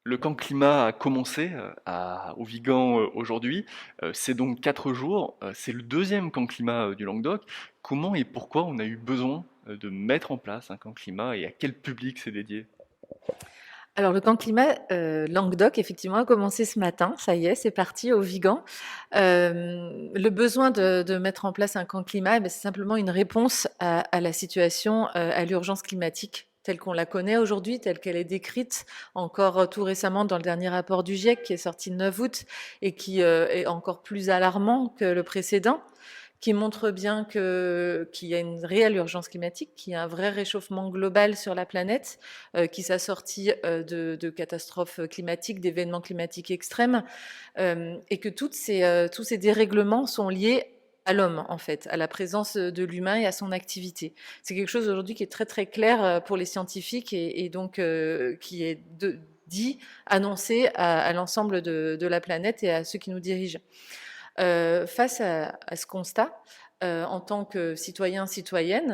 Le camp climat a commencé au Vigan aujourd'hui. C'est donc 4 jours. C'est le deuxième camp climat du Languedoc. Comment et pourquoi on a eu besoin de mettre en place un camp climat et à quel public c'est dédié? Alors le camp climat, Languedoc effectivement a commencé ce matin, ça y est, c'est parti au Vigan. Le besoin de mettre en place un camp climat, c'est simplement une réponse à la situation, à l'urgence climatique telle qu'on la connaît aujourd'hui, telle qu'elle est décrite encore tout récemment dans le dernier rapport du GIEC qui est sorti le 9 août et qui, est encore plus alarmant que le précédent, qui montre bien qu'il y a une réelle urgence climatique, qu'il y a un vrai réchauffement global sur la planète, qui s'assortit de catastrophes climatiques, d'événements climatiques extrêmes, et que tous ces dérèglements sont liés à l'homme, en fait, à la présence de l'humain et à son activité. C'est quelque chose aujourd'hui qui est très très clair pour les scientifiques et donc qui est dit, annoncé à l'ensemble de la planète et à ceux qui nous dirigent. Face à ce constat, en tant que citoyen, citoyenne,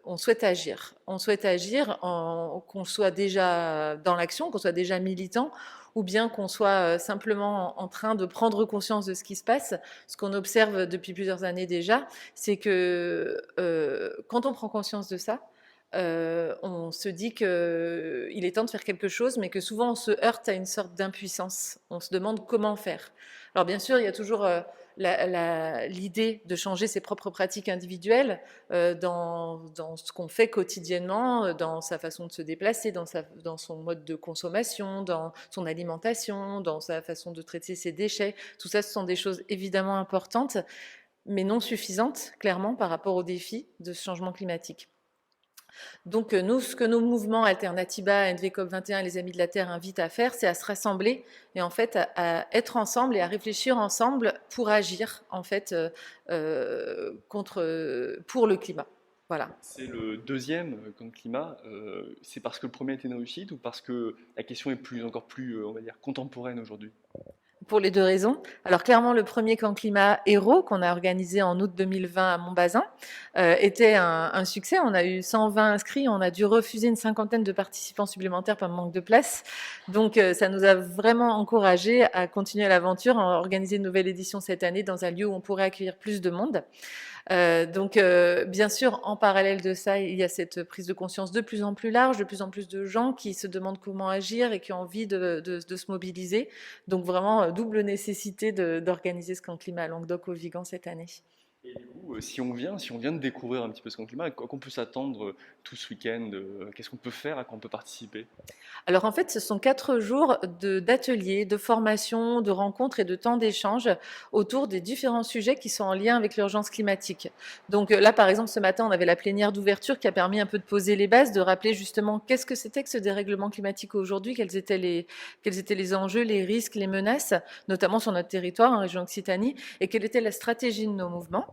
on souhaite agir. On souhaite agir qu'on soit déjà dans l'action, qu'on soit déjà militant, ou bien qu'on soit simplement en train de prendre conscience de ce qui se passe. Ce qu'on observe depuis plusieurs années déjà, c'est que quand on prend conscience de ça, on se dit qu'il est temps de faire quelque chose, mais que souvent on se heurte à une sorte d'impuissance. On se demande comment faire. Alors bien sûr, il y a toujours l'idée de changer ses propres pratiques individuelles dans ce qu'on fait quotidiennement, dans sa façon de se déplacer, dans son mode de consommation, dans son alimentation, dans sa façon de traiter ses déchets. Tout ça, ce sont des choses évidemment importantes, mais non suffisantes, clairement, par rapport aux défis de ce changement climatique. Donc nous, ce que nos mouvements Alternatiba, NVCOP21 et les Amis de la Terre invitent à faire, c'est à se rassembler et en fait à être ensemble et à réfléchir ensemble pour agir en fait pour le climat. Voilà. C'est le deuxième camp climat. C'est parce que le premier était une réussite ou parce que la question est encore plus, on va dire, contemporaine aujourd'hui? Pour les deux raisons. Alors clairement, le premier camp climat Héros qu'on a organisé en août 2020 à Montbazin était un succès. On a eu 120 inscrits, on a dû refuser une cinquantaine de participants supplémentaires par manque de place. Donc ça nous a vraiment encouragés à continuer l'aventure, à organiser une nouvelle édition cette année dans un lieu où on pourrait accueillir plus de monde. Donc, bien sûr, en parallèle de ça, il y a cette prise de conscience de plus en plus large, de plus en plus de gens qui se demandent comment agir et qui ont envie de se mobiliser. Donc, vraiment, double nécessité d'organiser ce camp climat à Languedoc au Vigan cette année. Et du coup, si on vient de découvrir un petit peu ce camp climat, à quoi qu'on peut s'attendre tout ce week-end, qu'est-ce qu'on peut faire, à quoi on peut participer? Alors en fait, ce sont 4 jours d'ateliers, de formations, de rencontres et de temps d'échange autour des différents sujets qui sont en lien avec l'urgence climatique. Donc là, par exemple, ce matin, on avait la plénière d'ouverture qui a permis un peu de poser les bases, de rappeler justement qu'est-ce que c'était que ce dérèglement climatique aujourd'hui, quels étaient les enjeux, les risques, les menaces, notamment sur notre territoire, en région Occitanie, et quelle était la stratégie de nos mouvements.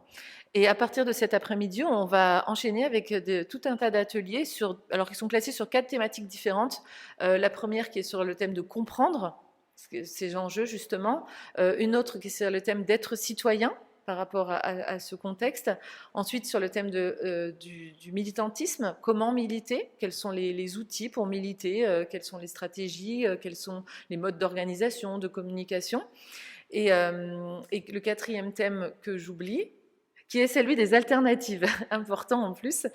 Et à partir de cet après-midi, on va enchaîner avec tout un tas d'ateliers alors qui sont classés sur 4 thématiques différentes. La première qui est sur le thème de comprendre ces enjeux justement, une autre qui est sur le thème d'être citoyen par rapport à ce contexte. Ensuite, sur le thème du militantisme, comment militer, quels sont les outils pour militer, quelles sont les stratégies, quels sont les modes d'organisation, de communication. Et le quatrième thème que j'oublie, qui est celui des alternatives, important en plus.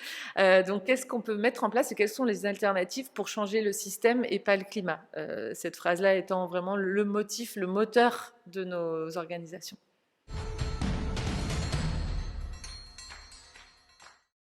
Donc, qu'est-ce qu'on peut mettre en place et quelles sont les alternatives pour changer le système et pas le climat? Cette phrase-là étant vraiment le motif, le moteur de nos organisations.